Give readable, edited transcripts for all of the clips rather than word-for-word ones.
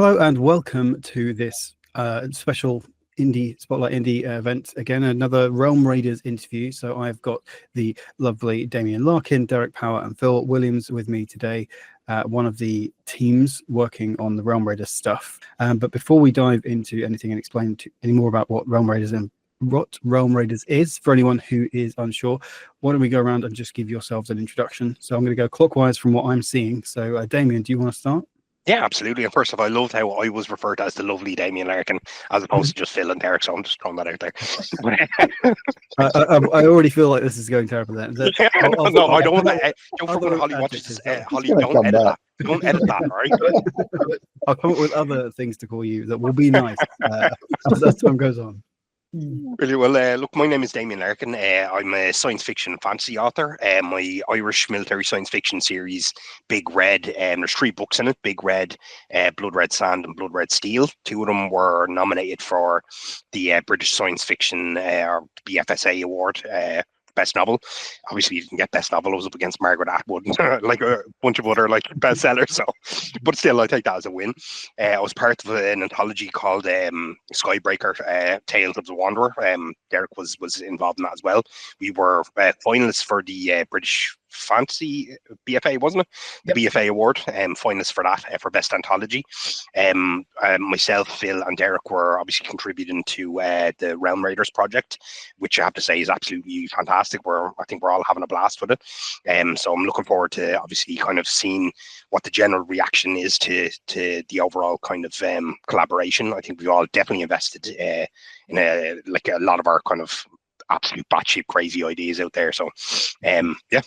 Hello and welcome to this special Spotlight Indie event. Again, another Realm Raiders interview. So I've got the lovely Damien Larkin, Derek Power and Phil Williams with me today, one of the teams working on the Realm Raiders stuff. But before we dive into anything and explain any more about what Realm Raiders is, for anyone who is unsure, why don't we go around and just give yourselves an introduction. So I'm going to go clockwise from what I'm seeing. So Damien, do you want to start? Yeah, absolutely. And first of all, I loved how I was referred to as the lovely Damien Larkin, as opposed to just Phil and Derek. So I'm just throwing that out there. I already feel like this is going terrible. Then no, I don't want that. Don't forget Holly watches. Holly, don't edit that. Don't edit that, all right? I'll come up with other things to call you that will be nice as time goes on. Really well. Look, my name is Damien Larkin. I'm a science fiction and fantasy author. My Irish military science fiction series, Big Red, there's 3 books in it: Big Red, Blood Red Sand, and Blood Red Steel. 2 of them were nominated for the British Science Fiction or BFSA Award. Best novel. Obviously, you didn't get best novel. I was up against Margaret Atwood, like a bunch of other bestsellers. So, but still, I take that as a win. I was part of an anthology called Skybreaker: Tales of the Wanderer. Derek was involved in that as well. We were finalists for the British Fantasy BFA, wasn't it? The BFA Award, finalists for that, for best anthology. Myself, Phil, and Derek were obviously contributing to the Realm Raiders project, which I have to say is absolutely fantastic. I think we're all having a blast with it. So I'm looking forward to obviously kind of seeing what the general reaction is to the overall kind of collaboration. I think we've all definitely invested in a lot of our kind of absolute batshit crazy ideas out there. So yeah,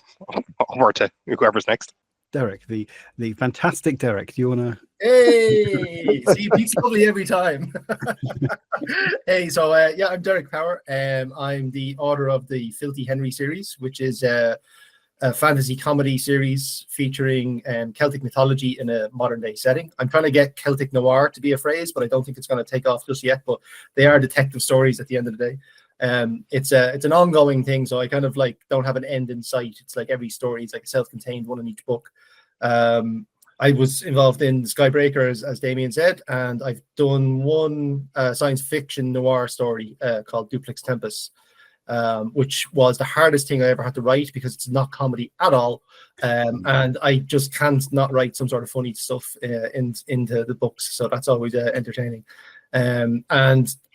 over to whoever's next. Derek, the fantastic Derek. Do you want to? Hey, see, beats lovely every time. Hey, so yeah, I'm Derek Power. I'm the author of the Filthy Henry series, which is a fantasy comedy series featuring Celtic mythology in a modern day setting. I'm trying to get Celtic noir to be a phrase, but I don't think it's going to take off just yet. But they are detective stories at the end of the day. It's an ongoing thing, so I kind of don't have an end in sight. It's like every story is like a self-contained one in each book. I was involved in Skybreaker, as Damien said, and I've done one science fiction noir story called Duplex Tempest, which was the hardest thing I ever had to write because it's not comedy at all, and I just can't not write some sort of funny stuff into the books, so that's always entertaining. And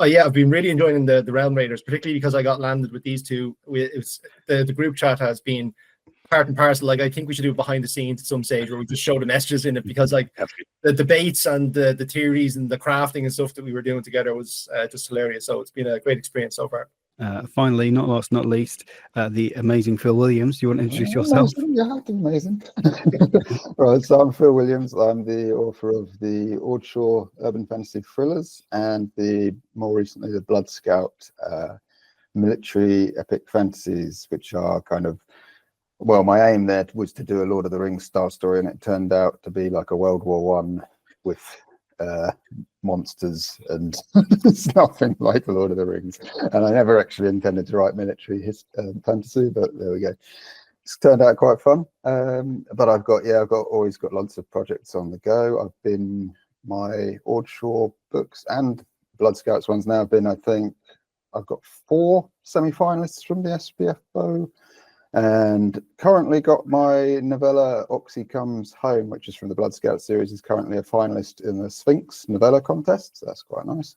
yeah, I've been really enjoying the Realm Raiders, particularly because I got landed with these two. The group chat has been part and parcel. I think we should do it behind the scenes at some stage where we just show the messages in it, because the debates and the theories and the crafting and stuff that we were doing together was just hilarious. So it's been a great experience so far. Finally, not last, not least, the amazing Phil Williams. Do you want to introduce yourself? Yeah, amazing. Right, so I'm Phil Williams. I'm the author of the Ordshaw Urban Fantasy Thrillers and more recently the Blood Scout military epic fantasies, which are kind of, well, my aim there was to do a Lord of the Rings style story, and it turned out to be like a World War I with monsters, and it's nothing like the Lord of the Rings. And I never actually intended to write military fantasy, but there we go. It's turned out quite fun. But I've always got lots of projects on the go. I've been my Ordshaw books and Blood Scouts ones now have been, I think I've got 4 semi-finalists from the SPFO, and currently got my novella Oxy Comes Home, which is from the Blood Scout series, is currently a finalist in the Sphinx novella contest, so that's quite nice.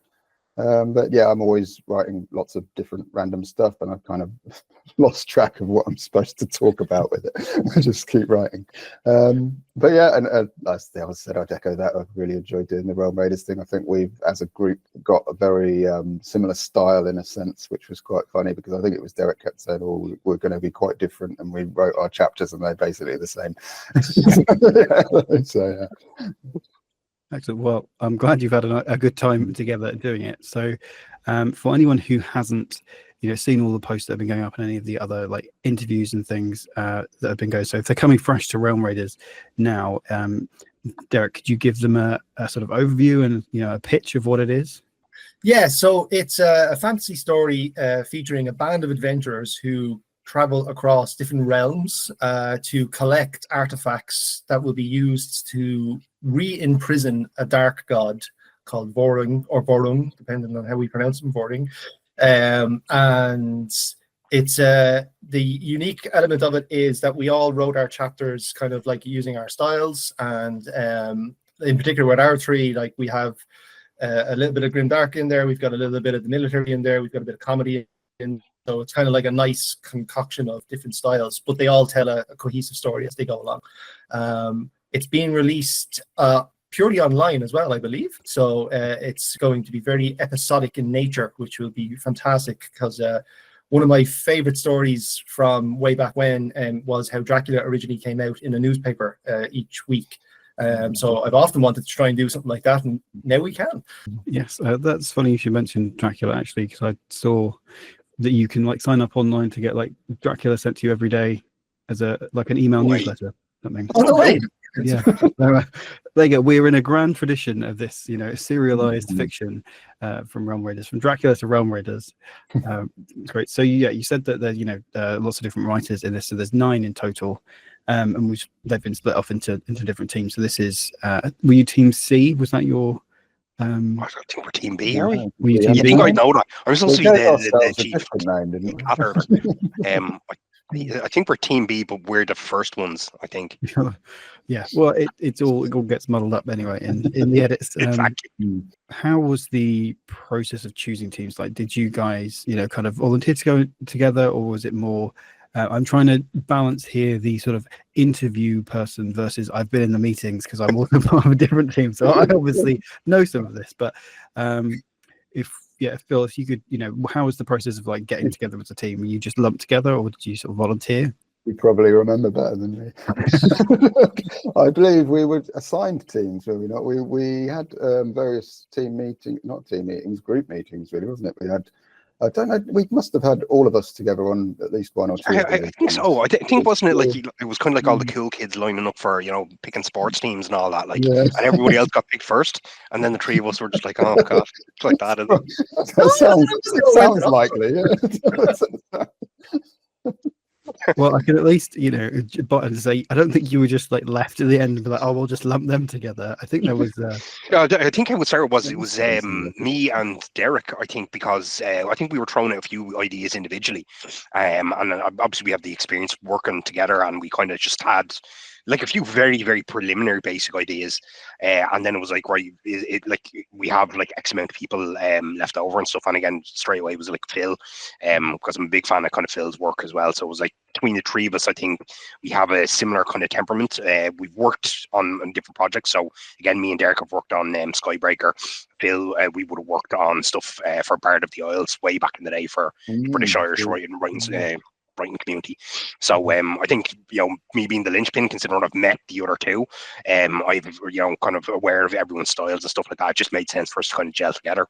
But yeah, I'm always writing lots of different random stuff, and I've kind of lost track of what I'm supposed to talk about with it. I just keep writing. But yeah, and as I said, I'd echo that. I've really enjoyed doing the Realm Raiders thing. I think we've, as a group, got a very similar style in a sense, which was quite funny, because I think it was Derek kept saying, "Oh, we're going to be quite different," and we wrote our chapters, and they're basically the same. So yeah. Excellent. Well, I'm glad you've had a good time together doing it. So, for anyone who hasn't, seen all the posts that have been going up and any of the other interviews and things that have been going, so if they're coming fresh to Realm Raiders now, Derek, could you give them a sort of overview and a pitch of what it is? Yeah, so it's a fantasy story featuring a band of adventurers who travel across different realms to collect artifacts that will be used to re-imprison a dark god called Voring, or Vorung, depending on how we pronounce him, Voring. And it's the unique element of it is that we all wrote our chapters kind of like using our styles, and in particular with our three, like we have a little bit of grimdark in there, we've got a little bit of the military in there, we've got a bit of comedy in, so it's kind of like a nice concoction of different styles, but they all tell a cohesive story as they go along. It's being released purely online as well, I believe. So it's going to be very episodic in nature, which will be fantastic, because one of my favorite stories from way back when was how Dracula originally came out in a newspaper each week. So I've often wanted to try and do something like that, and now we can. Yes, that's funny you should mention Dracula, actually, because I saw that you can like sign up online to get like Dracula sent to you every day as an email newsletter. Something. Oh, no way. Yeah, there you go. We're in a grand tradition of this, serialized fiction from Realm Raiders, from Dracula to Realm Raiders. It's great. So you said that there's lots of different writers in this. So there's 9 in total, and they've been split off into different teams. So this is were you Team C? Was that your? I think we're Team B, are we? Were you I Team think B? I know that. I'm supposed to be the chief. Name, didn't I think we're Team B, but we're the first ones, I think. Yeah, well, it all gets muddled up anyway in the edits. Exactly. How was the process of choosing teams? Like, did you guys, kind of volunteer to go together, or was it more? I'm trying to balance here the sort of interview person versus I've been in the meetings, because I'm also part of a different team, so I obviously know some of this. But Phil, if you could, how was the process of like getting together as a team? Were you just lumped together, or did you sort of volunteer? You probably remember better than me. I believe we were assigned teams, were we not? We had various group meetings, really, wasn't it? We had, I don't know, we must have had all of us together on at least one or two. I think so. I think, wasn't it like it was kind of like all the cool kids lining up for picking sports teams and all that, like, and everybody else got picked first, and then the 3 of us were just like, oh god, it's like that. Sounds likely. Yeah. Well, I can at least, but say I don't think you were just like left at the end and be like, oh, we'll just lump them together. I think there was. I think how it started was me and Derek. I think because I think we were throwing out a few ideas individually, and obviously we have the experience working together, and we kind of just had like a few very, very preliminary basic ideas, and then it was like, right, like we have like X amount of people left over and stuff, and again straight away it was like Phil, because I'm a big fan of kind of Phil's work as well. So it was like between the 3 of us, I think we have a similar kind of temperament. We've worked on different projects. So again, me and Derek have worked on Skybreaker. Phil, we would have worked on stuff for Bard of the Isles way back in the day for British Irish writing community. So I think me being the linchpin, considering I've met the other 2, I've kind of aware of everyone's styles and stuff like that. It just made sense for us to kind of gel together.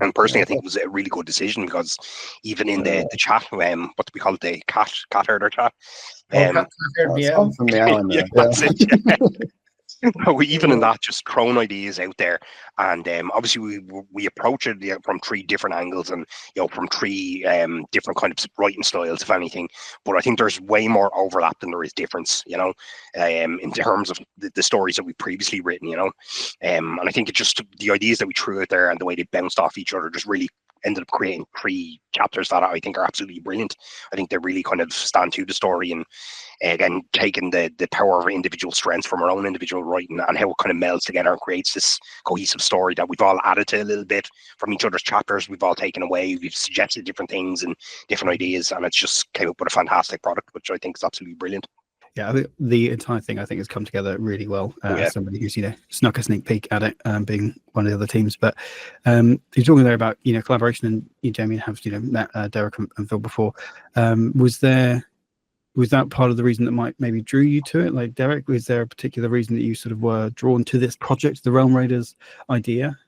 And personally, I think it was a really good decision, because even in the chat, what do we call it, the cat herder chat? That's it. Even in that, just throwing ideas out there, and obviously we approach it from 3 different angles, and from 3 different kind of writing styles, if anything. But I think there's way more overlap than there is difference, in terms of the stories that we've previously written, and I think it's just the ideas that we threw out there and the way they bounced off each other just really ended up creating 3 chapters that I think are absolutely brilliant. I think they really kind of stand to the story, and again, taking the power of our individual strengths from our own individual writing and how it kind of melds together and creates this cohesive story that we've all added to a little bit from each other's chapters. We've all taken away, we've suggested different things and different ideas, and it's just came up with a fantastic product, which I think is absolutely brilliant. Yeah, I think the entire thing has come together really well. As somebody who's snuck a sneak peek at it, being one of the other teams. But you're talking there about collaboration, and you, Damien, have met Derek and Phil before. Was that part of the reason that maybe drew you to it? Like, Derek, was there a particular reason that you sort of were drawn to this project, the Realm Raiders idea?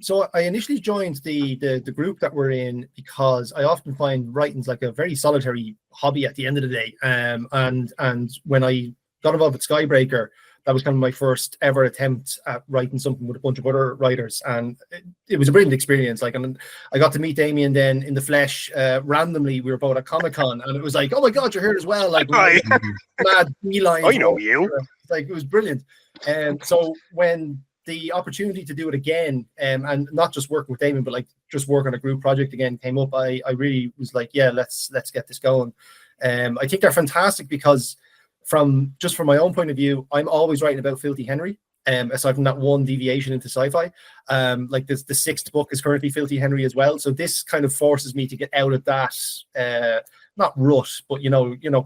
So I initially joined the group that we're in because I often find writing's like a very solitary hobby at the end of the day. And when I got involved with Skybreaker, that was kind of my first ever attempt at writing something with a bunch of other writers, and it was a brilliant experience. Like, and I got to meet Damien then in the flesh. Randomly, we were both at Comic-Con, and it was like, oh my god, you're here as well! Like, Hi. mad beelines. I know you. Like, it was brilliant. And so when the opportunity to do it again, and not just work with Damien, but like just work on a group project again came up, I really was like, yeah, let's get this going. I think they're fantastic because from my own point of view, I'm always writing about Filthy Henry. Aside from that one deviation into sci-fi, like the 6th book is currently Filthy Henry as well. So this kind of forces me to get out of that not rut, but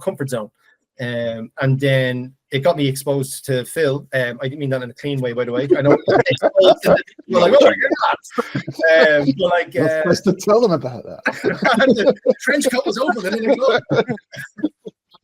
comfort zone. And then it got me exposed to Phil. I didn't mean that in a clean way, by the way. I know you're like, oh, you're not. But like, you're supposed to tell them about that. The trench coat was open, and then it was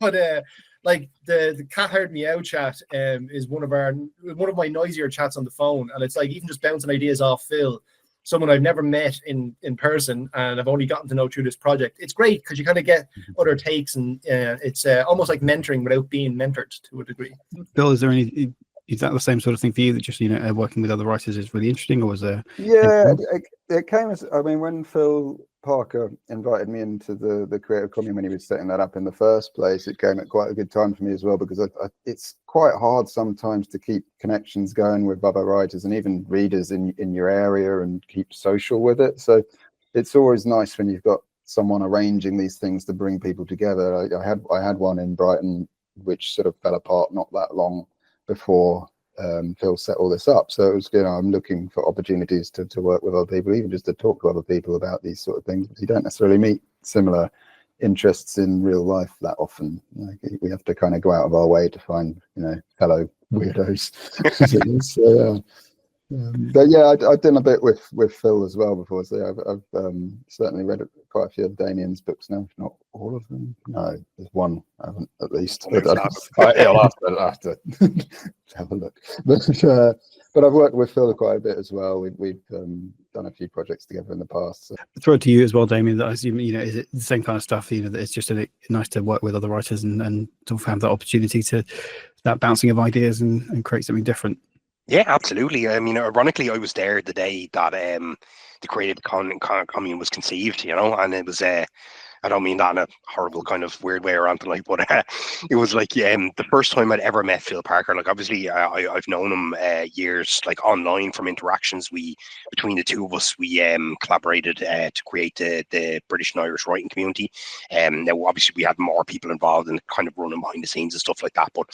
but like the Cat Heard Me Out chat is one of my noisier chats on the phone, and it's like even just bouncing ideas off Phil, someone I've never met in person, and I've only gotten to know through this project. It's great because you kind of get other takes, and it's almost like mentoring without being mentored to a degree. Bill, is that the same sort of thing for you, that just working with other writers is really interesting, or was there? Yeah, it came as, I mean, when Phil Parker invited me into the creative commune when he was setting that up in the first place, it came at quite a good time for me as well, because it's quite hard sometimes to keep connections going with other writers and even readers in your area and keep social with it. So it's always nice when you've got someone arranging these things to bring people together. I had one in Brighton which sort of fell apart not that long before Phil set all this up. So it was, I'm looking for opportunities to work with other people, even just to talk to other people about these sort of things. You don't necessarily meet similar interests in real life that often. Like, we have to kind of go out of our way to find, fellow weirdos. So, but yeah, I've done a bit with Phil as well before. So I've certainly read quite a few of Damien's books now, if not all of them. No, there's one I haven't, at least. I'll have to have a look. But I've worked with Phil quite a bit as well. We've done a few projects together in the past. So. Throw it to you as well, Damien. That I assume, is it the same kind of stuff? That it's just nice to work with other writers and to have that opportunity to that bouncing of ideas and create something different. Yeah, absolutely. I mean, ironically, I was there the day that the creative commune was conceived, and it was I don't mean that in a horrible kind of weird way or anything like, but it was like the first time I'd ever met Phil Parker. Like, obviously, I've known him years, like online from interactions. Between the two of us, we collaborated to create the British and Irish writing community. Now, obviously, we had more people involved in kind of running behind the scenes and stuff like that. But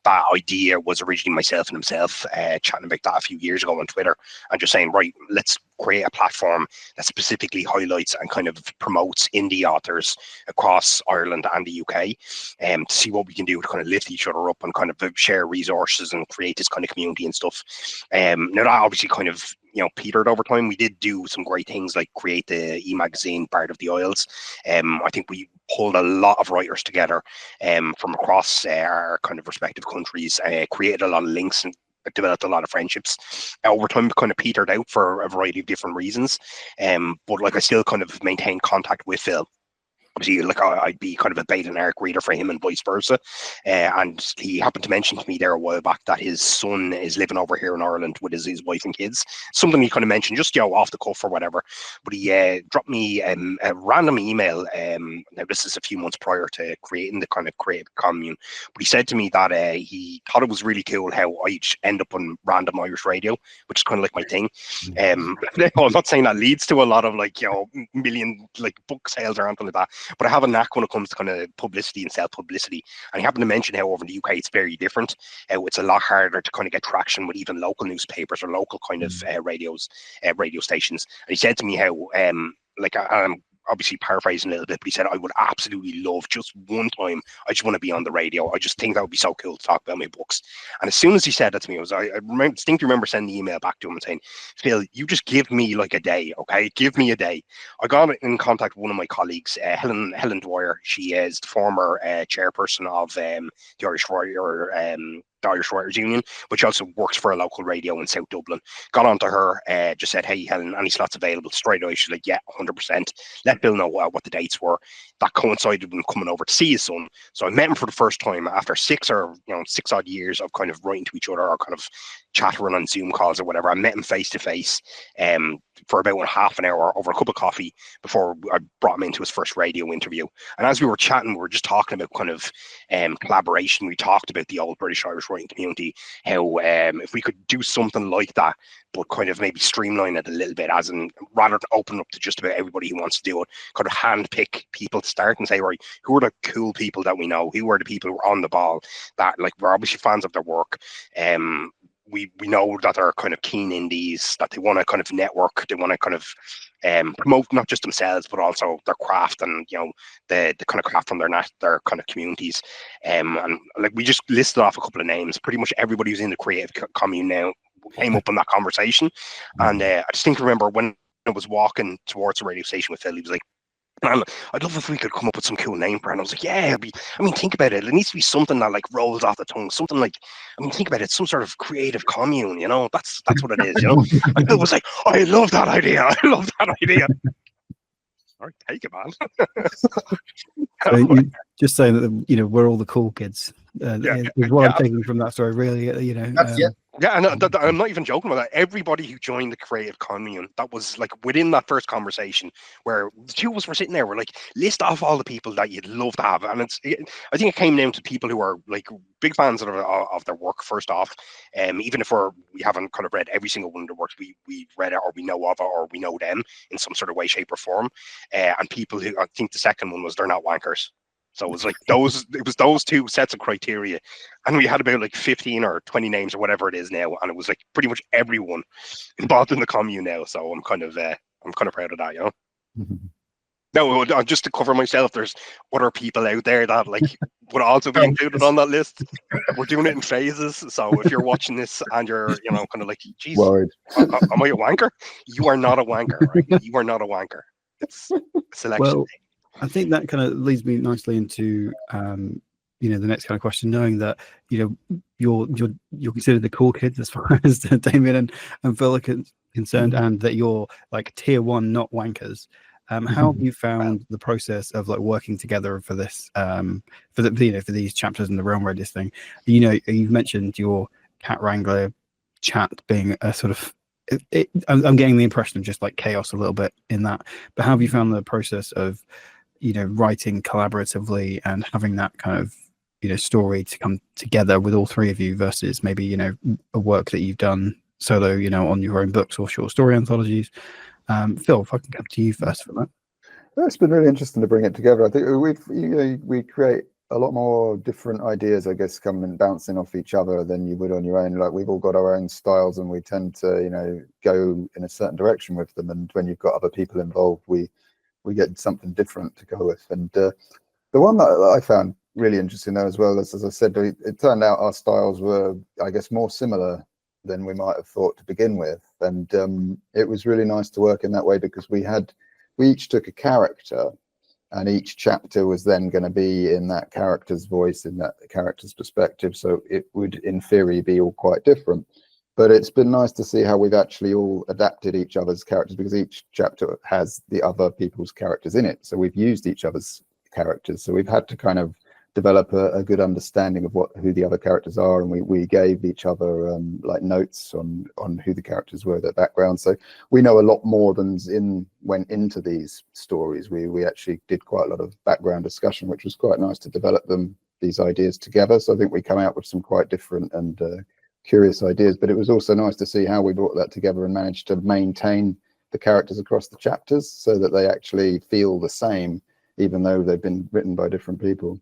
that idea was originally myself and himself chatting about that a few years ago on Twitter, and just saying, right, let's create a platform that specifically highlights and kind of promotes indie authors across Ireland and the UK, to see what we can do to kind of lift each other up and kind of share resources and create this kind of community and stuff. Now that obviously kind of petered over time. We did do some great things like create the e-magazine Bard of the Isles. I think we pulled a lot of writers together from across our kind of respective countries, created a lot of links and developed a lot of friendships. Over time, kind of petered out for a variety of different reasons. But like, I still kind of maintain contact with Phil. Obviously, like, I'd be kind of a bait and arc reader for him and vice versa. And he happened to mention to me there a while back that his son is living over here in Ireland with his wife and kids. Something he kind of mentioned just off the cuff or whatever. But he dropped me a random email. Now, this is a few months prior to creating the kind of creative commune. But he said to me that he thought it was really cool how I end up on random Irish radio, which is kind of like my thing. I'm not saying that leads to a lot of million book sales or anything like that. But I have a knack when it comes to kind of publicity and self-publicity. And he happened to mention how over in the UK it's very different. It's a lot harder to kind of get traction with even local newspapers or local kind of radio stations. And he said to me how, I'm obviously paraphrasing a little bit, but he said, I would absolutely love just one time, I just want to be on the radio. I just think that would be so cool to talk about my books. And as soon as he said that to me, I distinctly remember sending the email back to him and saying, Phil, you just give me like a day, okay? Give me a day. I got in contact with one of my colleagues, Helen Dwyer. She is the former chairperson of the Irish Writer the Irish Writers Union, but she also works for a local radio in South Dublin. Got onto her, just said, "Hey, Helen, any slots available?" Straight away, she's like, "Yeah, 100%." Let Bill know what the dates were. That coincided with him coming over to see his son. So I met him for the first time after 6 odd years of kind of writing to each other or kind of chattering on Zoom calls or whatever. I met him face to face for about half an hour over a cup of coffee before I brought him into his first radio interview. And as we were chatting, we were just talking about kind of collaboration. We talked about the old British Irish writing community, how if we could do something like that, but kind of maybe streamline it a little bit, as in rather than open up to just about everybody who wants to do it, kind of handpick people to start and say, right, who are the cool people that we know? Who are the people who are on the ball that, like, we're obviously fans of their work. We know that they're kind of keen indies, that they want to kind of network, they want to kind of promote not just themselves but also their craft and the kind of craft from their kind of communities. And like we just listed off a couple of names. Pretty much everybody who's in the creative commune now came up in that conversation. And I just remember when I was walking towards the radio station with Phil, he was like, "Man, I'd love if we could come up with some cool name for it." And I was like, "Yeah, think about it. It needs to be something that like rolls off the tongue. Something like, think about it. Some sort of creative commune. That's what it is. And Bill was like, "I love that idea. I love that idea." All right, take it, man. So you just saying that we're all the cool kids. Is what I'm taking from that story. Really, That's it. Yeah, and I'm not even joking about that. Everybody who joined the creative commune, that was like within that first conversation where the two of us were sitting there, we're like, list off all the people that you'd love to have. And I think it came down to people who are like big fans of their work, first off. Even if we haven't kind of read every single one of their works, we read it or we know of it or we know them in some sort of way, shape or form. And people who, I think the second one was, they're not wankers. So it was like those two sets of criteria, and we had about like 15 or 20 names or whatever it is now, and it was like pretty much everyone involved in the commune now. So I'm kind of proud of that, No, just to cover myself, there's other people out there that like would also be included on that list. We're doing it in phases. So if you're watching this and you're kind of like, "Geez, am I a wanker?" You are not a wanker, right? You are not a wanker. It's selection. Well, I think that kind of leads me nicely into the next kind of question, knowing that you're considered the cool kids as far as Damien and Phil are concerned, and that you're like tier 1, not wankers. How have you found the process of like working together for this for these chapters in the Realm Raiders thing? You've mentioned your cat wrangler chat being a sort of I'm getting the impression of just like chaos a little bit in that, but how have you found the process of writing collaboratively and having that kind of story to come together with all three of you versus maybe a work that you've done solo on your own books or short story anthologies? Phil, if I can come to you first for that. It's been really interesting to bring it together. I think we create a lot more different ideas, I guess, coming and bouncing off each other than you would on your own. Like, we've all got our own styles and we tend to go in a certain direction with them, and when you've got other people involved, we get something different to go with. And the one that I found really interesting though as well, as I said, it turned out our styles were, I guess, more similar than we might have thought to begin with. And it was really nice to work in that way, because we each took a character, and each chapter was then going to be in that character's voice, in that character's perspective. So it would, in theory, be all quite different. But it's been nice to see how we've actually all adapted each other's characters, because each chapter has the other people's characters in it. So we've used each other's characters. So we've had to kind of develop a good understanding of who the other characters are, and we gave each other like notes on who the characters were, their background. So we know a lot more than went into these stories. We actually did quite a lot of background discussion, which was quite nice to develop these ideas together. So I think we come out with some quite different and curious ideas, but it was also nice to see how we brought that together and managed to maintain the characters across the chapters so that they actually feel the same, even though they've been written by different people.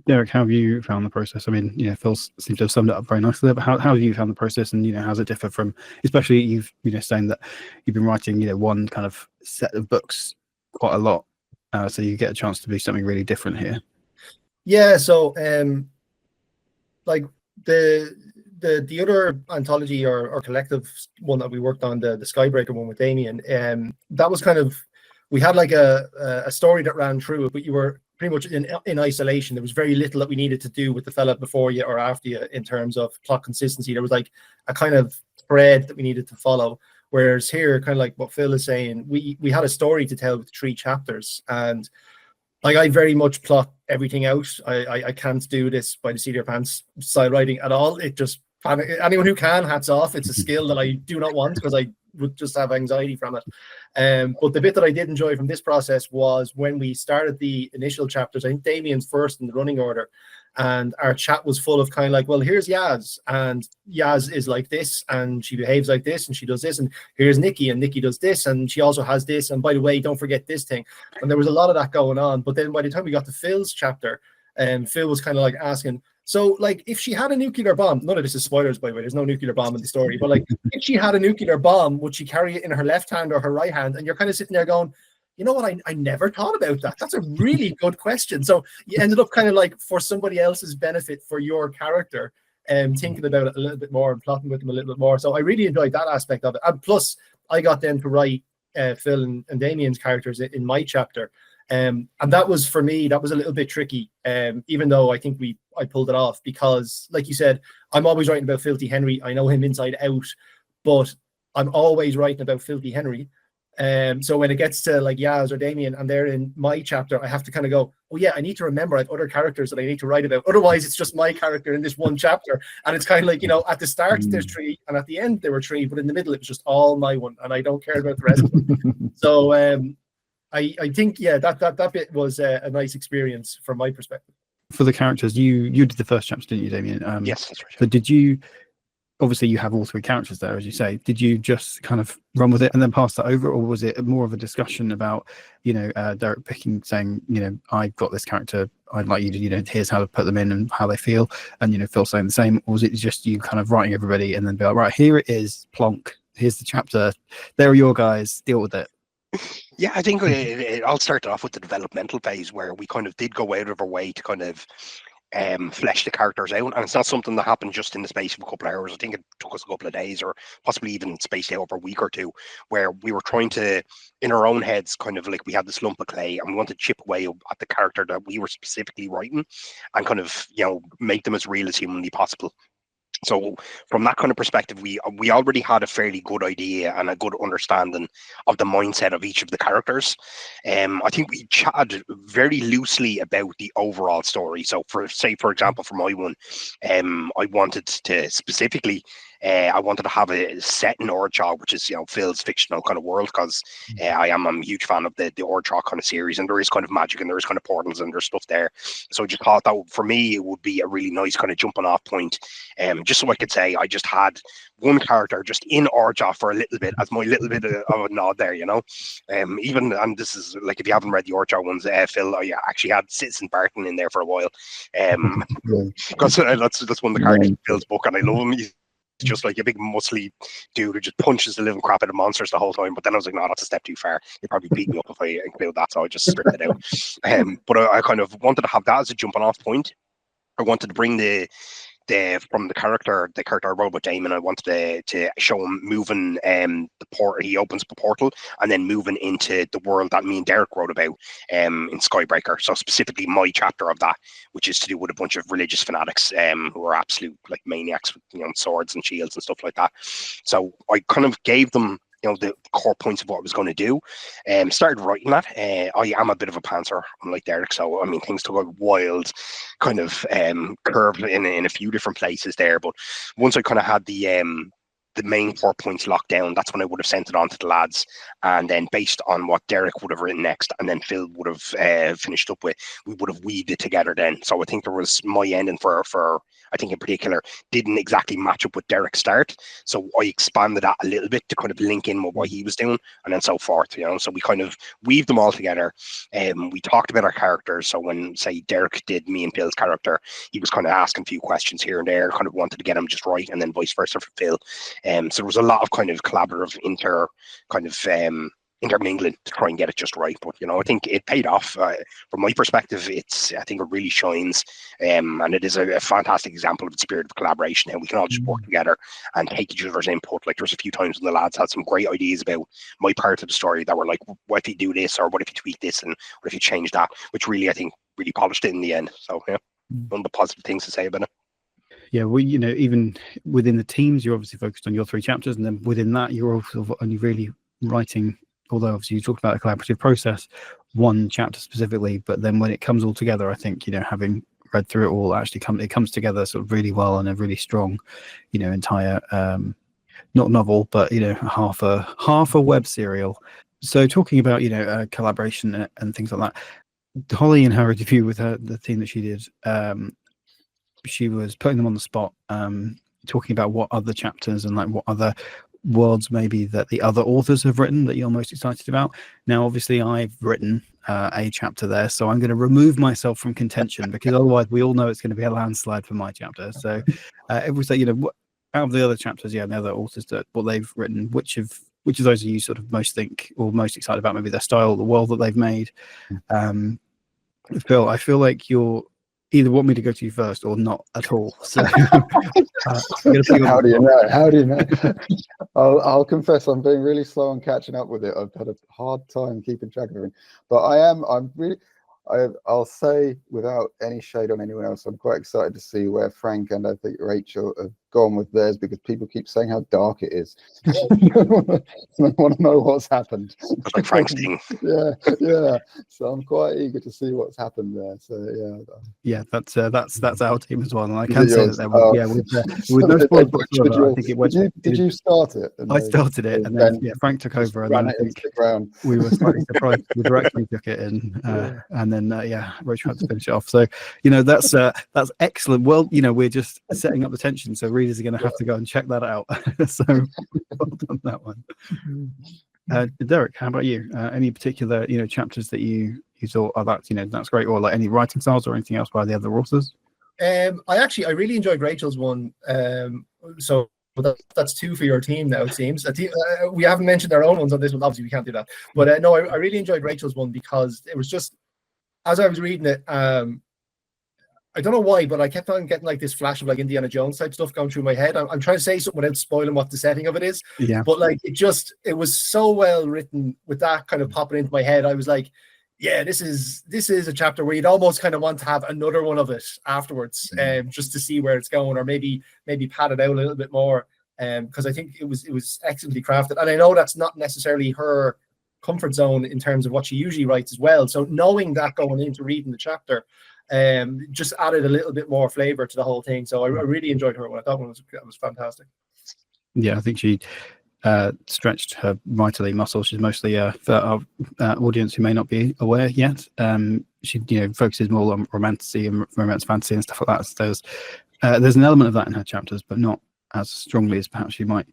Derek, how have you found the process? I mean, Phil seems to have summed it up very nicely, but how have you found the process, and how does it differ from, especially you've saying that you've been writing one kind of set of books quite a lot, so you get a chance to do something really different here. Yeah, so like the other anthology or collective one that we worked on, the Skybreaker one with Damien, that was kind of, we had like a story that ran through it, but you were pretty much in isolation. There was very little that we needed to do with the fella before you or after you in terms of plot consistency. There was like a kind of thread that we needed to follow. Whereas here, kind of like what Phil is saying, we had a story to tell with 3 chapters, and like I very much plot everything out. I can't do this by the seat of your pants style writing at all. It just, anyone who can, hats off. It's a skill that I do not want because I would just have anxiety from it. But the bit that I did enjoy from this process was when we started the initial chapters. I think Damien's first in the running order, and our chat was full of kind of like, well, here's Yaz, and Yaz is like this, and she behaves like this, and she does this, and here's Nikki, and Nikki does this, and she also has this, and by the way, don't forget this thing. And there was a lot of that going on. But then by the time we got to Phil's chapter, Phil was kind of like asking, so like if she had a nuclear bomb, none of this is spoilers by the way, there's no nuclear bomb in the story, but like if she had a nuclear bomb, would she carry it in her left hand or her right hand? And you're kind of sitting there going, you know what, I never thought about that. That's a really good question. So you ended up kind of like, for somebody else's benefit, for your character, thinking about it a little bit more and plotting with them a little bit more. So I really enjoyed that aspect of it. And plus, I got then to write Phil and Damien's characters in my chapter. And that was, for me, that was a little bit tricky, even though I think I pulled it off, because like you said, I'm always writing about Filthy Henry. I know him inside out, but I'm always writing about Filthy Henry. So when it gets to like Yaz or Damien and they're in my chapter, I have to kind of go, oh yeah, I need to remember I have other characters that I need to write about. Otherwise, it's just my character in this one chapter. And it's kind of like, you know, at the start there's 3, and at the end there were 3, but in the middle it was just all my one, and I don't care about the rest of them. So I think, yeah, that bit was a nice experience from my perspective. For the characters, you did the first chapter, didn't you, Damien? Yes, that's right. So did you? Obviously, you have all 3 characters there, as you say. Did you just kind of run with it and then pass that over, or was it more of a discussion about, you know, Derek picking, saying, you know, I've got this character, I'd like you to, you know, here's how to put them in and how they feel, and, you know, Phil saying the same, or was it just you kind of writing everybody and then be like, right, here it is, plonk, here's the chapter, there are your guys, deal with it? Yeah, I think it all started off with the developmental phase, where we kind of did go out of our way to kind of flesh the characters out, and it's not something that happened just in the space of a couple of hours. I think it took us a couple of days, or possibly even spaced out over a week or 2, where we were trying to, in our own heads, kind of like we had this lump of clay and we wanted to chip away at the character that we were specifically writing and kind of, you know, make them as real as humanly possible. So from that kind of perspective, we already had a fairly good idea and a good understanding of the mindset of each of the characters. I think we chatted very loosely about the overall story. So for example, for my one, I wanted to specifically, I wanted to have a set in Bradshaw, which is, you know, Phil's fictional kind of world, because I'm a huge fan of the Bradshaw kind of series, and there is kind of magic and there is kind of portals and there's stuff there. So I just thought that for me it would be a really nice kind of jumping off point, just so I could say I just had one character just in Bradshaw for a little bit as my little bit of a nod there, you know. Even, and this is like, if you haven't read the Bradshaw ones, Phil, I actually had Citizen Barton in there for a while, because that's one of the characters in Phil's book, and I love him. He's just like a big muscly dude who just punches the living crap out of monsters the whole time. But then I was like, no, that's a step too far. He'd probably beat me up if I include that, so I just stripped it out. But I kind of wanted to have that as a jumping off point. I wanted to bring from the character I wrote about Damon, I wanted to show him moving the port. He opens the portal and then moving into the world that me and Derek wrote about in Skybreaker. So specifically my chapter of that, which is to do with a bunch of religious fanatics who are absolute like maniacs with, you know, swords and shields and stuff like that. So I kind of gave them, you know, the core points of what I was going to do. Started writing that. I am a bit of a pantser, unlike Derek, so I mean things took a wild kind of curve in a few different places there. But once I kind of had the main 4 points locked down, that's when I would have sent it on to the lads, and then based on what Derek would have written next and then Phil would have finished up with, we would have weaved it together then. So I think there was my ending for I think in particular didn't exactly match up with Derek's start, so I expanded that a little bit to kind of link in with what he was doing, and then so forth, you know. So we kind of weaved them all together. We talked about our characters. So when, say, Derek did me and Phil's character, he was kind of asking a few questions here and there, kind of wanted to get him just right, and then vice versa for Phil. So there was a lot of kind of collaborative intermingling to try and get it just right. But, you know, I think it paid off. From my perspective, I think it really shines, and it is a fantastic example of the spirit of collaboration, how we can all just work together and take each other's input. Like, there's a few times when the lads had some great ideas about my part of the story that were like, what if you do this, or what if you tweak this, and what if you change that, which really I think really polished it in the end. So yeah, one of the positive things to say about it. Yeah, well, you know, even within the teams, you're obviously focused on your 3 chapters, and then within that, you're also only really writing. Although obviously you talked about a collaborative process, 1 chapter specifically, but then when it comes all together, I think, you know, having read through it all, actually it comes together sort of really well and a really strong, you know, entire not novel, but, you know, half a web serial. So talking about, you know, collaboration and things like that, Holly in her interview with the team that she did, she was putting them on the spot, talking about what other chapters and like what other worlds maybe that the other authors have written that you're most excited about. Now, obviously, I've written a chapter there, so I'm going to remove myself from contention because otherwise we all know it's going to be a landslide for my chapter. So if we say, you know, out of the other chapters, yeah, and the other authors that what they've written, which of those are you sort of most think or most excited about? Maybe their style, the world that they've made. Phil, I feel like you're either want me to go to you first or not at all. So how do you know? How do you know? I'll confess I'm being really slow on catching up with it. I've had a hard time keeping track of everything, but I'll say without any shade on anyone else, I'm quite excited to see where Frank and I think Rachel have gone with theirs, because people keep saying how dark it is. I want to know what's happened. It's like Frank's thing. Yeah. So I'm quite eager to see what's happened there. So yeah, that's our team as well, and I can say that there was with no so spoilers whatsoever. I think it went. Did you start it? I started it, and then Frank took over, and then I think we were slightly surprised the direction he took it in, and then Rachel had to finish it off. So you know that's excellent. Well, you know, we're just setting up the tension, so readers are going to have to go and check that out. So well done that one. Derek, how about you? Any particular, you know, chapters that you thought, oh, that's, you know, that's great, or like any writing styles or anything else by the other authors? I really enjoyed Rachel's one. So that's 2 for your team now, it seems. We haven't mentioned our own ones on this one. Obviously, we can't do that. But no, I really enjoyed Rachel's one because it was just, as I was reading it, I don't know why, but I kept on getting like this flash of like Indiana Jones type stuff going through my head. I'm trying to say something without spoiling what the setting of it is. Yeah. But like it was so well written with that kind of popping into my head. I was like, yeah, this is a chapter where you'd almost kind of want to have another one of it afterwards, just to see where it's going, or maybe pad it out a little bit more. Because I think it was excellently crafted. And I know that's not necessarily her comfort zone in terms of what she usually writes as well. So knowing that going into reading the chapter, just added a little bit more flavor to the whole thing. So I really enjoyed her one. I thought it was fantastic. Yeah, I think she stretched her writerly muscle. She's mostly for our audience who may not be aware yet. She, you know, focuses more on romance fantasy and stuff like that. So there's an element of that in her chapters, but not as strongly as perhaps she might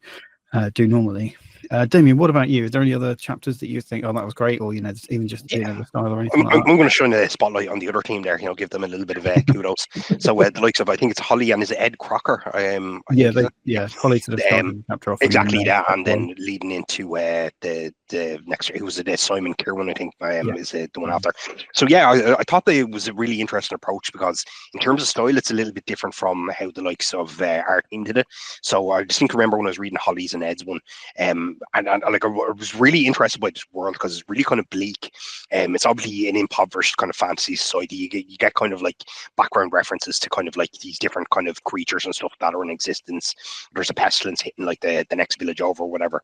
do normally. Damien, what about you? Is there any other chapters that you think, oh, that was great, or, you know, even just you know, the style or anything like that? I'm going to shine the spotlight on the other team there. You know, give them a little bit of kudos. So the likes of, I think it's Holly and is it Ed Crocker? Holly sort of started the chapter off exactly that, and then leading into the next year, who was it? Simon Kirwan, I think, is the one after. So yeah, I thought that it was a really interesting approach, because in terms of style, it's a little bit different from how the likes of our team did it. So I just remember when I was reading Holly's and Ed's one, and like I was really interested by this world because it's really kind of bleak. It's obviously an impoverished kind of fantasy society. You get kind of like background references to kind of like these different kind of creatures and stuff that are in existence. There's a pestilence hitting like the next village over or whatever.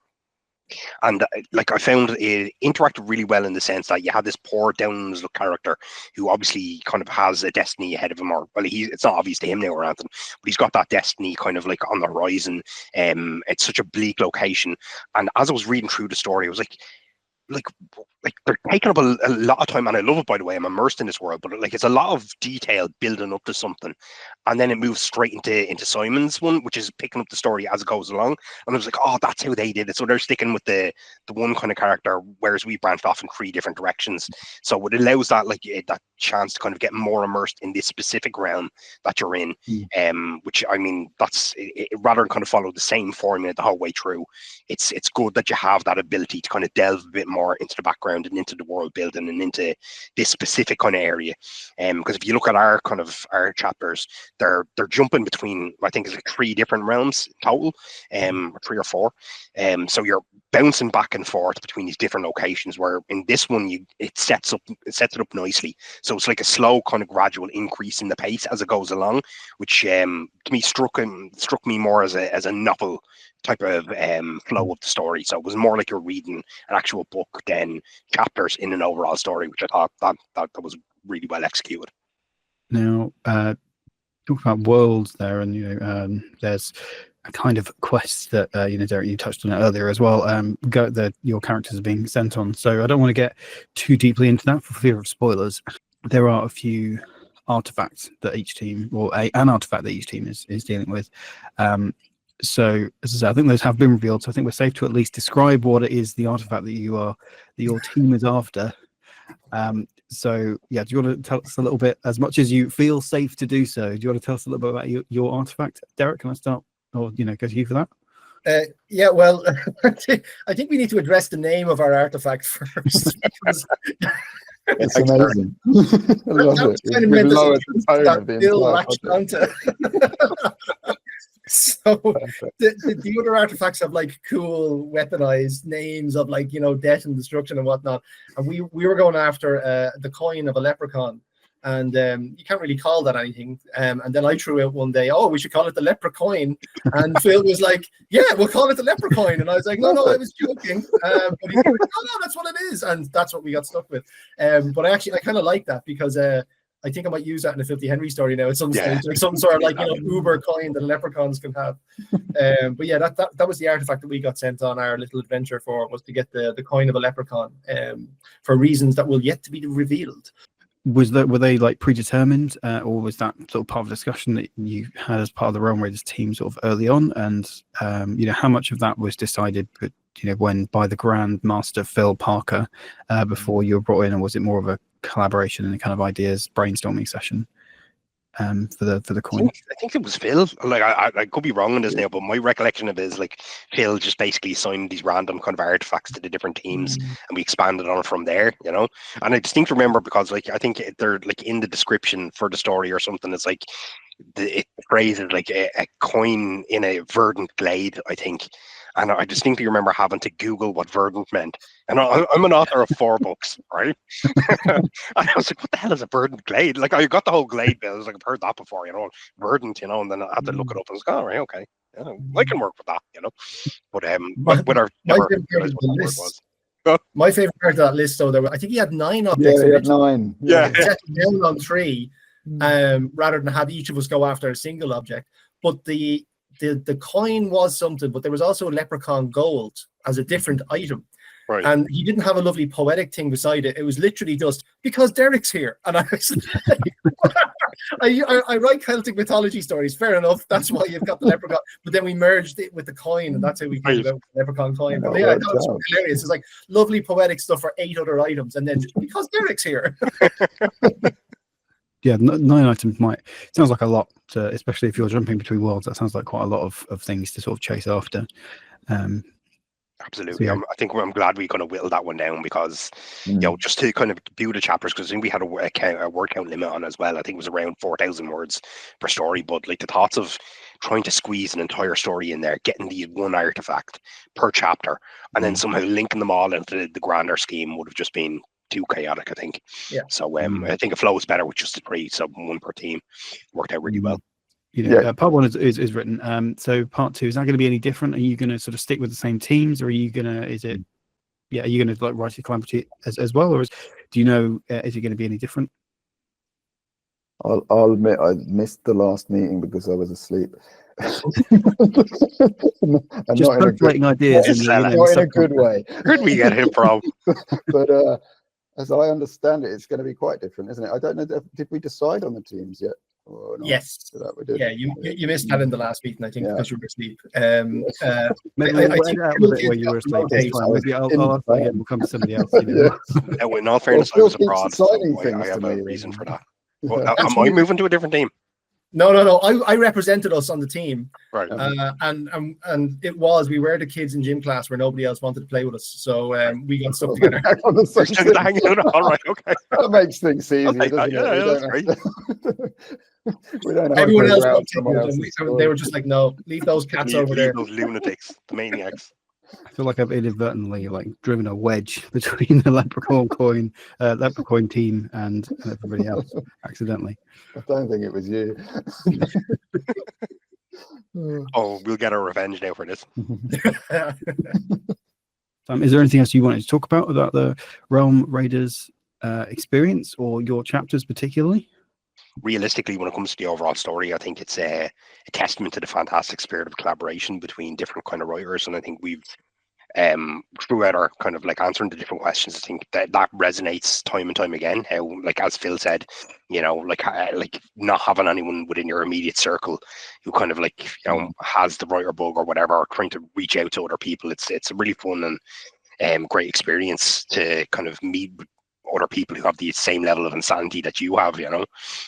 And like I found it interacted really well in the sense that you have this poor down character who obviously kind of has a destiny ahead of him, or well, it's not obvious to him now or anything, but he's got that destiny kind of like on the horizon. It's such a bleak location, and as I was reading through the story, I was like they're taking up a lot of time, and I love it, by the way. I'm immersed in this world, but like it's a lot of detail building up to something, and then it moves straight into Simon's one, which is picking up the story as it goes along. And I was like, oh, that's how they did it. So they're sticking with the one kind of character, whereas we branched off in 3 different directions. So it allows that that chance to kind of get more immersed in this specific realm that you're in. Which I mean, that's it, rather than kind of follow the same formula the whole way through. It's good that you have that ability to kind of delve a bit more into the background and into the world building and into this specific kind of area. Because if you look at our chapters, they're jumping between, I think it's like 3 different realms total, 3 or 4. So you're bouncing back and forth between these different locations, where in this one it sets it up nicely. So it's like a slow kind of gradual increase in the pace as it goes along, which to me struck me more as a novel type of flow of the story. So it was more like you're reading an actual book than chapters in an overall story, which I thought that was really well executed. Now, talk about worlds there, and there's a kind of quest that Derek, you touched on it earlier as well. Your characters are being sent on, so I don't want to get too deeply into that for fear of spoilers. There are a few artifacts that each team, or an artifact that each team is dealing with. So as I said, I think those have been revealed. So I think we're safe to at least describe what it is, the artifact that your team is after. So yeah, do you want to tell us a little bit, as much as you feel safe to do so? Do you want to tell us a little bit about your artifact, Derek? Can I start, or go to you for that? Yeah, well, I think we need to address the name of our artifact first. It's amazing. I love it. Kind of We've meant lowered the tone of the Bill entire latched project. onto. So the other artifacts have like cool weaponized names of like death and destruction and whatnot, and we were going after the coin of a leprechaun, and you can't really call that anything. And then I threw out one day, we should call it the Leprecoin, and Phil was like, yeah, we'll call it the Leprecoin, and I was like, no, I was joking, but he was like, no, that's what it is, and that's what we got stuck with. But I kind of like that, because I think I might use that in a Filthy Henry story now at some stage, like some sort of like uber coin that leprechauns can have. But yeah, that was the artifact that we got sent on our little adventure for, was to get the coin of a leprechaun, for reasons that will yet to be revealed. Were they like predetermined, or was that sort of part of the discussion that you had as part of the Realm Raiders team sort of early on? And how much of that was decided, when by the Grand Master Phil Parker before you were brought in, or was it more of a collaboration and a kind of ideas brainstorming session for the coin? I think it was Phil. Like I could be wrong on this now, but my recollection of it is like Phil just basically assigned these random kind of artifacts to the different teams, and we expanded on it from there. And I distinctly remember, because like I think they're like in the description for the story or something. It's like the phrase is like a coin in a verdant glade, I think. And I distinctly remember having to Google what verdant meant. And I'm an author of 4 books, right? And I was like, what the hell is a verdant glade? Like, I got the whole glade bit. I was like, I've heard that before, verdant, and then I had to look it up. And I was like, all right, okay. Yeah, I can work with that, But with our never realized what that word was. My favorite part of that list, though, I think he had 9 objects. Yeah, he had 9. Yeah. Set down on 3, rather than have each of us go after a single object. But the coin was something, but there was also a leprechaun gold as a different item. Right. And he didn't have a lovely poetic thing beside it. It was literally just, because Derek's here. And I was like, I write Celtic mythology stories, fair enough. That's why you've got the leprechaun. But then we merged it with the coin, and that's how we came about the leprechaun coin. But yeah, I thought it was hilarious. It's like lovely poetic stuff for 8 other items. And then, because Derek's here. Yeah, 9 items sounds like a lot, especially if you're jumping between worlds. That sounds like quite a lot of things to sort of chase after. Absolutely. So, yeah. I think I'm glad we kind of whittled that one down, because just to kind of do the chapters, because I think we had a word count limit on as well. I think it was around 4,000 words per story. But like the thoughts of trying to squeeze an entire story in there, getting the one artifact per chapter, and then somehow linking them all into the grander scheme would have just been too chaotic, I think. Yeah. So I think it flows better with just the 3, so 1 per team. Worked out really well. Part 1 is written. So part 2, is that going to be any different? Are you going to sort of stick with the same teams, or are you going to? Are you going to like write a calamity as well, or is it going to be any different? I'll admit I missed the last meeting because I was asleep. Just percolating ideas, not in a good way. Where'd we get him from? But as I understand it, it's going to be quite different, isn't it? I don't know. Did we decide on the teams yet? Yes. So that we did. Yeah, you missed that in the last meeting, I think, because you were asleep. Maybe I think where you were asleep. Maybe I'll ask again. We'll come to somebody else. In all fairness, I was abroad. So I have a reason for that. Well, am I moving to a different team? No. I represented us on the team, right? And we were the kids in gym class where nobody else wanted to play with us, so we got stuck together. All right, okay. That makes things easier. That's great. We don't. Everyone else got and they were just like, no, leave those cats over there. Those lunatics, the maniacs. I feel like I've inadvertently like driven a wedge between the Leprecoin team and everybody else accidentally. I don't think it was you. Oh, we'll get our revenge now for this. Is there anything else you wanted to talk about the Realm Raiders experience or your chapters particularly? Realistically, when it comes to the overall story, I think it's a testament to the fantastic spirit of collaboration between different kind of writers, and I think we've throughout our kind of like answering the different questions, I think that resonates time and time again. How, like as Phil said, you know, like not having anyone within your immediate circle who kind of like, you know, has the writer bug or whatever, or trying to reach out to other people. It's a really fun and great experience to kind of meet other people who have the same level of insanity that you have, you know,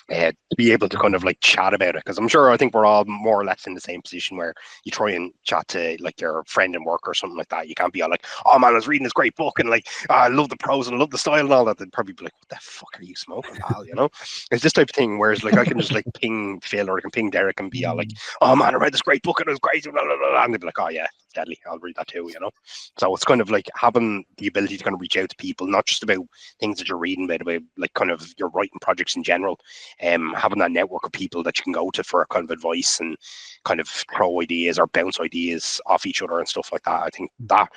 to be able to kind of like chat about it. Because I think we're all more or less in the same position where you try and chat to like your friend in work or something like that. You can't be all like, oh man, I was reading this great book and like, I love the prose and I love the style and all that. They'd probably be like, what the fuck are you smoking, pal? You know, it's this type of thing. Whereas like I can just like ping Phil or I can ping Derek and be all like, oh man, I read this great book and it was great, blah, blah, blah. And they'd be like, oh yeah, it's deadly, I'll read that too, you know. So it's kind of like having the ability to kind of reach out to people, not just about things that you're reading, but about like kind of your writing projects in general. Having that network of people that you can go to for kind of advice and kind of throw ideas or bounce ideas off each other and stuff like that. I think that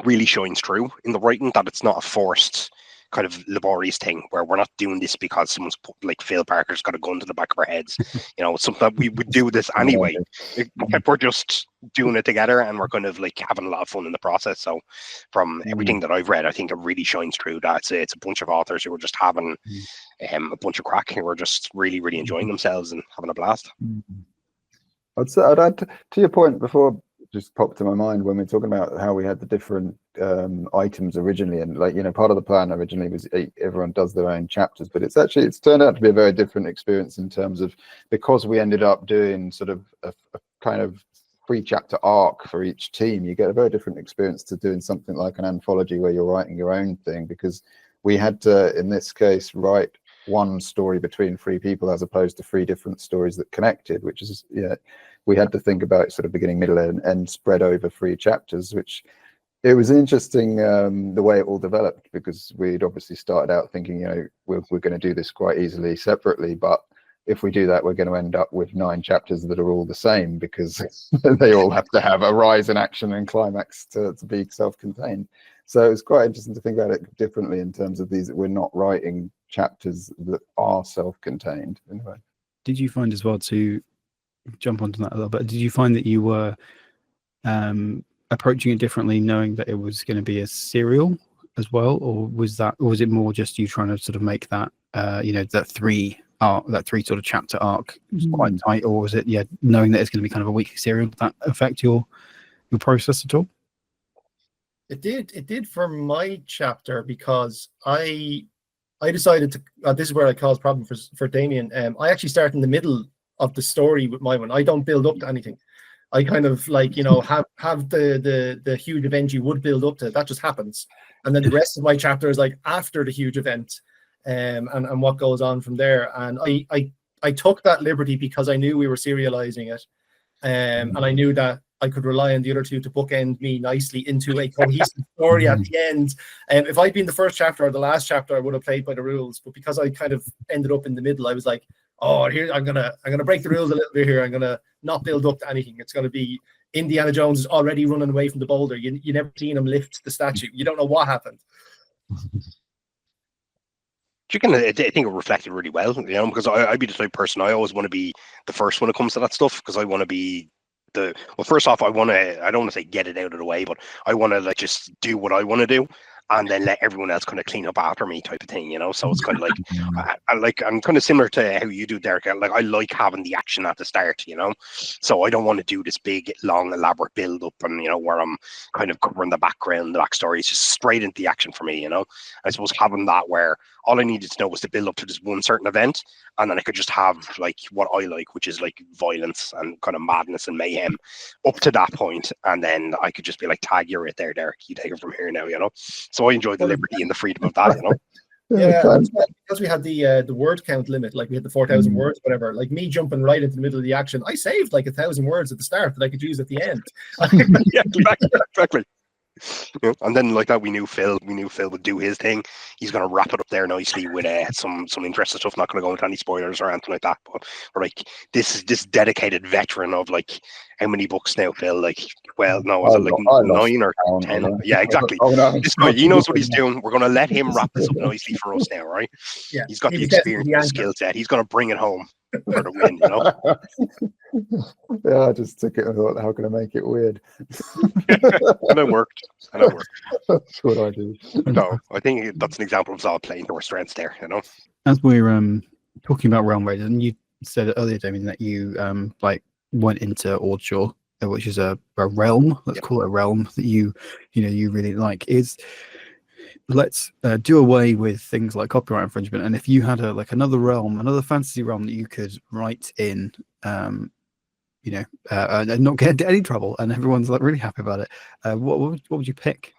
really shines through in the writing, that it's not a forced kind of laborious thing where we're not doing this because someone's put, like Phil Parker's got a gun to the back of our heads. You know, it's something that we would do this anyway. We're just doing it together and we're kind of like having a lot of fun in the process. So from everything that I've read, I think it really shines through that it's a bunch of authors who are just having a bunch of crack, who are just really, really enjoying themselves and having a blast. I'd add to your point before, just popped to my mind when we we're talking about how we had the different items originally, and like, you know, part of the plan originally was everyone does their own chapters, but it's turned out to be a very different experience in terms of, because we ended up doing sort of a kind of 3-chapter arc for each team. You get a very different experience to doing something like an anthology where you're writing your own thing, because we had to, in this case, write one story between 3 people as opposed to 3 different stories that connected, which is, yeah, we had to think about sort of beginning, middle, and spread over 3 chapters, which it was interesting the way it all developed, because we'd obviously started out thinking, you know, we're going to do this quite easily separately, but if we do that, we're going to end up with 9 chapters that are all the same, because they all have to have a rise in action and climax to be self-contained. So it's quite interesting to think about it differently in terms of these, that we're not writing chapters that are self-contained anyway. Did you find as well, to jump onto that a little bit, did you find that you were approaching it differently, knowing that it was going to be a serial as well, or was it more just you trying to sort of make that you know, that 3 sort of chapter arc quite tight, or was it knowing that it's going to be kind of a weekly serial? Did that affect your process at all? It did for my chapter, because I decided to this is where I caused problem for Damien. I actually start in the middle of the story with my one. I don't build up to anything. I kind of like, you know, have the huge event you would build up to, that just happens, and then the rest of my chapter is like after the huge event, and what goes on from there. And I took that liberty because I knew we were serializing it, and I knew that I could rely on the other 2 to bookend me nicely into a cohesive story at the end. And if I'd been the first chapter or the last chapter, I would have played by the rules. But because I kind of ended up in the middle, I was like, oh, here I'm gonna break the rules a little bit here. I'm gonna not build up to anything. It's gonna be Indiana Jones is already running away from the boulder. You never seen him lift the statue. You don't know what happened. I think it reflected really well, you know, because I'd be the type of person, I always want to be the first when it comes to that stuff, because I want to be first off, I don't want to say get it out of the way, but I want to like just do what I want to do, and then let everyone else kind of clean up after me, type of thing, you know. So it's kind of like I'm kind of similar to how you do, Derek. Like I like having the action at the start, you know. So I don't want to do this big, long, elaborate build up, and you know, where I'm kind of covering the background, the backstory. It's just straight into the action for me, you know. I suppose having that where all I needed to know was to build up to this one certain event, and then I could just have like what I like, which is like violence and kind of madness and mayhem up to that point, and then I could just be like, tag, you're right there, Derek, you take it from here now, you know. So I enjoyed the liberty and the freedom of that, you know. Yeah, Trying- because we had the word count limit, like we had the 4,000 words, whatever. Like me jumping right into the middle of the action, I saved like 1,000 words at the start that I could use at the end. Yeah, exactly. Yeah, and then like that, we knew Phil would do his thing. He's going to wrap it up there nicely with some interesting stuff. Not going to go into any spoilers or anything like that. But we're like, this dedicated veteran of like how many books now, Phil? Like, well, no, was it like I lost 9 or count, 10? you know. Yeah, exactly. Oh, no, This guy, he knows what he's doing. We're going to let him wrap this up nicely for us now, right? Yeah, He's got he the was definitely experience, the the anchor. skill set. He's going to bring it home for the win, you know. Yeah, I just took it and thought, how can I make it weird? And it worked. That's what I do. No, I think that's an example of us all playing to our strengths there, you know. As we're talking about Realm Raiders, and you said earlier, Damien, that you like went into Ordshaw, which is a realm. Let's call it a realm that you really like. Is let's do away with things like copyright infringement, and if you had another realm, another fantasy realm that you could write in, and not get into any trouble, and everyone's like really happy about it, what would you pick?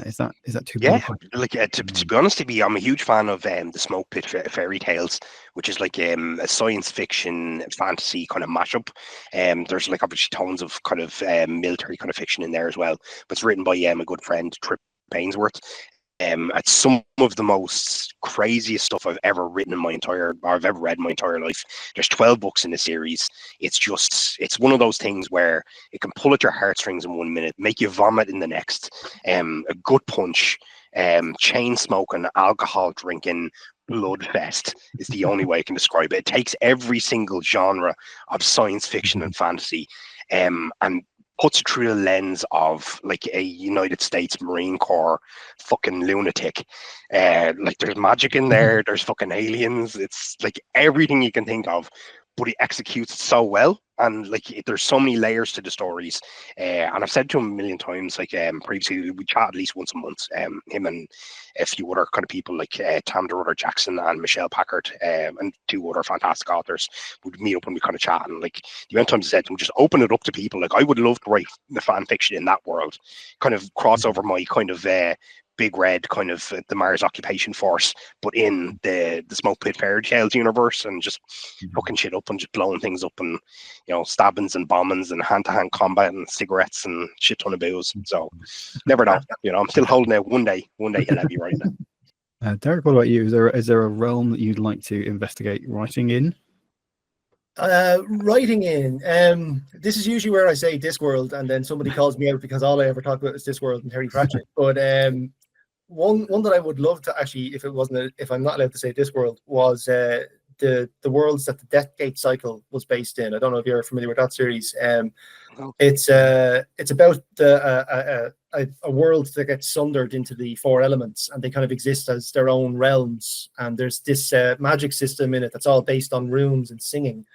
Is that too big? Yeah, like to be honest with you, I'm a huge fan of the Smoke Pit Fairy Tales, which is like a science fiction fantasy kind of mashup. There's like obviously tons of kind of military kind of fiction in there as well, but it's written by a good friend, Trip Painsworth. It's some of the most craziest stuff I've ever read in my entire life. There's 12 books in the series. It's one of those things where it can pull at your heartstrings in 1 minute, make you vomit in the next. A gut punch, chain smoking, alcohol drinking, blood fest is the only way I can describe it. It takes every single genre of science fiction and fantasy, and puts it through the lens of like a United States Marine Corps fucking lunatic. Like there's magic in there, there's fucking aliens, it's like everything you can think of, but he executes it so well. And like there's so many layers to the stories. And I've said to him a million times, like previously we chat at least once a month, him and a few other kind of people like Tam Dorother Jackson and Michelle Packard, and 2 other fantastic authors would meet up and we kind of chat. And like the amount of times I said to him, just open it up to people. Like I would love to write the fan fiction in that world, kind of cross over my kind of Big Red, kind of the Mars Occupation Force, but in the Smoke Pit Fairy Tales universe, and just hooking shit up and just blowing things up, and stabbings and bombings and hand-to-hand combat and cigarettes and shit ton of booze. So never know. I'm still holding out. One day he'll have you right now. Derek, what about you? Is there a realm that you'd like to investigate writing in? Writing in. This is usually where I say Discworld, and then somebody calls me out because all I ever talk about is Discworld and Terry Pratchett. But one that I would love to actually, if I'm not allowed to say Discworld, was the worlds that the Deathgate cycle was based in. I don't know if you're familiar with that series. It's about a world that gets sundered into the 4 elements, and they kind of exist as their own realms. And there's this magic system in it that's all based on runes and singing.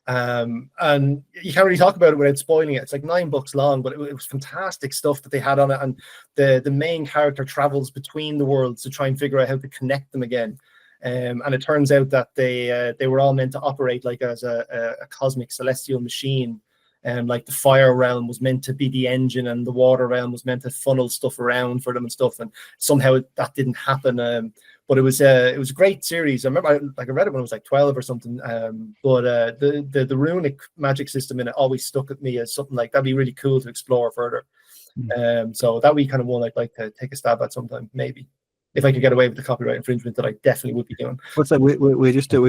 And you can't really talk about it without spoiling it. It's like 9 books long, but it was fantastic stuff that they had on it. And the main character travels between the worlds to try and figure out how to connect them again. And it turns out that they were all meant to operate like as a cosmic celestial machine. And like the fire realm was meant to be the engine, and the water realm was meant to funnel stuff around for them and stuff. And somehow that didn't happen. But it was a great series. I remember I read it when I was like 12 or something. But the runic magic system in it always stuck at me as something like that'd be really cool to explore further. So that would be kind of one I'd like to take a stab at sometime, maybe. If I could get away with the copyright infringement that I definitely would be doing. What's that? We're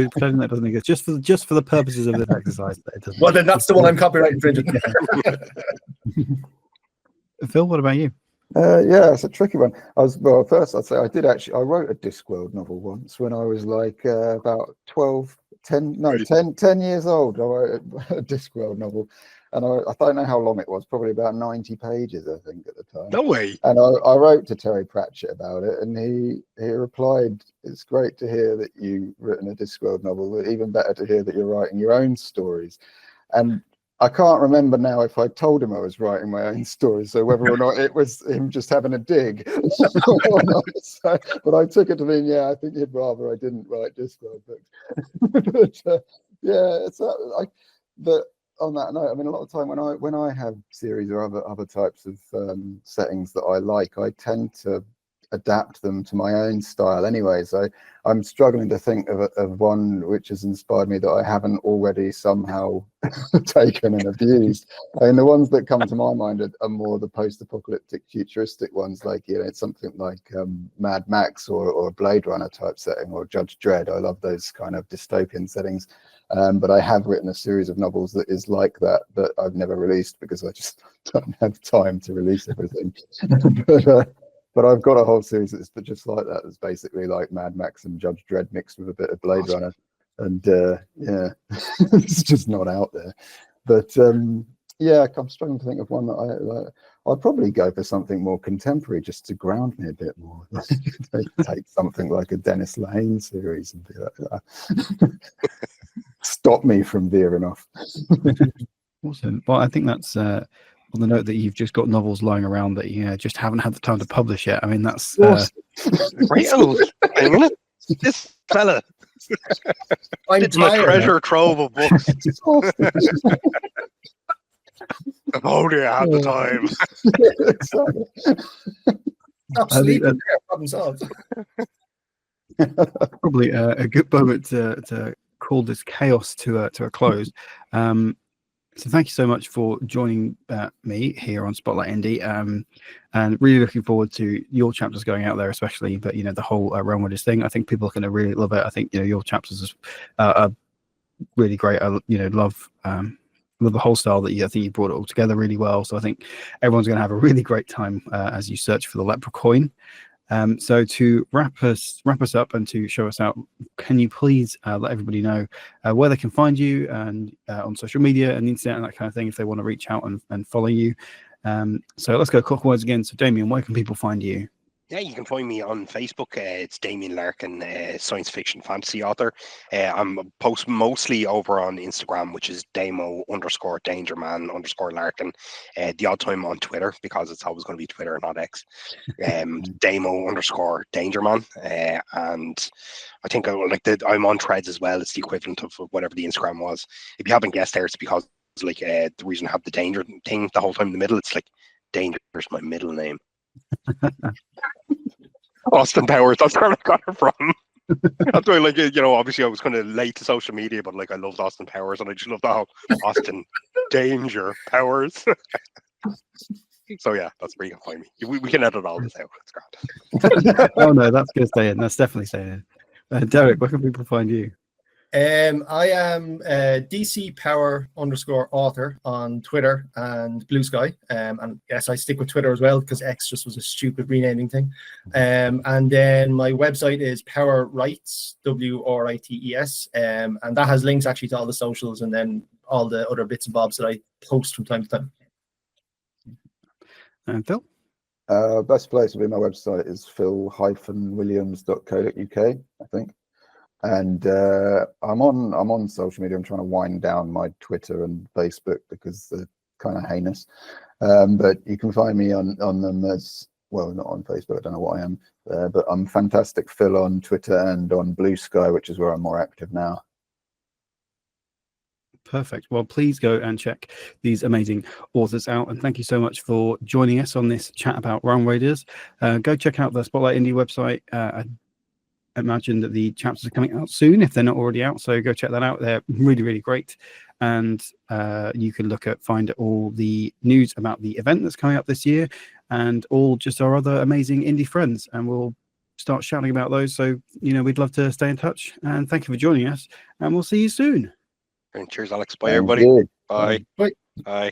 pretending that doesn't exist, just for the purposes of this exercise. That it doesn't. Well, then that's the one I'm copyright infringing. Phil, what about you? Yeah, it's a tricky one. First I'd say I wrote a Discworld novel once when I was like about 10 years old. I wrote a Discworld novel, and I don't know how long it was, probably about 90 pages, I think, at the time. No way. And I wrote to Terry Pratchett about it, and he replied, "It's great to hear that you've written a Discworld novel, but even better to hear that you're writing your own stories." And I can't remember now if I told him I was writing my own stories, so whether or not it was him just having a dig. But I took it to mean, yeah, I think he'd rather I didn't write Discworld books. But yeah, it's like that. On that note, I mean, a lot of the time when I have series or other types of settings that I like, I tend to adapt them to my own style anyway. So I'm struggling to think of one which has inspired me that I haven't already somehow taken and abused. I mean, the ones that come to my mind are more the post-apocalyptic futuristic ones, like, you know, it's something like Mad Max or Blade Runner type setting, or Judge Dredd. I love those kind of dystopian settings. But I have written a series of novels that is like that I've never released because I just don't have time to release everything. But I've got a whole series that's just like that. It's basically like Mad Max and Judge Dredd mixed with a bit of Blade Runner. And yeah, it's just not out there. But yeah, I'm struggling to think of one that I'd probably go for something more contemporary just to ground me a bit more. Take something like a Dennis Lehane series and be like that. Stop me from veering off. Awesome. Well, I think that's on the note that you've just got novels lying around that you just haven't had the time to publish yet. I mean, that's great. Hang on, this fella. It's my treasure trove of books. If only I had the time. Stop sleeping. Problem solved. Probably a good moment to call this chaos to a close. So thank you so much for joining me here on Spotlight Indie, and really looking forward to your chapters going out there, especially. But the whole Realm Raiders thing, I think people are going to really love it. I think your chapters are really great. I love the whole style that I think you brought it all together really well. So I think everyone's going to have a really great time as you search for the Leprecoin. So to wrap us up and to show us out, can you please let everybody know where they can find you and on social media and the internet and that kind of thing if they want to reach out and follow you. So let's go clockwise again. So Damien, where can people find you? Yeah, you can find me on Facebook. It's Damien Larkin, science fiction fantasy author. I'm post mostly over on Instagram, which is Damo_Dangerman_Larkin. The odd time on Twitter, because it's always going to be Twitter, not X. Damo_Dangerman. And I think I'm on Threads as well. It's the equivalent of whatever the Instagram was. If you haven't guessed there, it's because the reason I have the danger thing the whole time in the middle, it's like Danger is my middle name. Austin Powers, that's where I got it from. That's why, obviously I was kind of late to social media, but I loved Austin Powers, and I just loved the whole Austin Danger Powers. So yeah, that's where you can find me. We can edit all this out. It's great. Oh no, that's going to stay in. That's definitely staying in. Derek, where can people find you? I am DC Power _author on Twitter and Blue Sky. And yes, I stick with Twitter as well because X just was a stupid renaming thing. And then my website is Power Rights, WRITES. And that has links actually to all the socials and then all the other bits and bobs that I post from time to time. And Phil? Best place to be my website is phil-williams.co.uk, I think. And I'm on social media. I'm trying to wind down my Twitter and Facebook because they're kind of heinous. But you can find me on them as well, not on Facebook. I don't know what I am, but I'm Fantastic Phil on Twitter and on Blue Sky, which is where I'm more active now. Perfect. Well, please go and check these amazing authors out. And thank you so much for joining us on this chat about Realm Raiders. Go check out the Spotlight Indie website. I imagine that the chapters are coming out soon if they're not already out. So go check that out. They're really, really great. And you can find all the news about the event that's coming up this year and all just our other amazing indie friends. And we'll start shouting about those. So, we'd love to stay in touch. And thank you for joining us. And we'll see you soon. And cheers, Alex. Bye, everybody. Bye. Bye. Bye.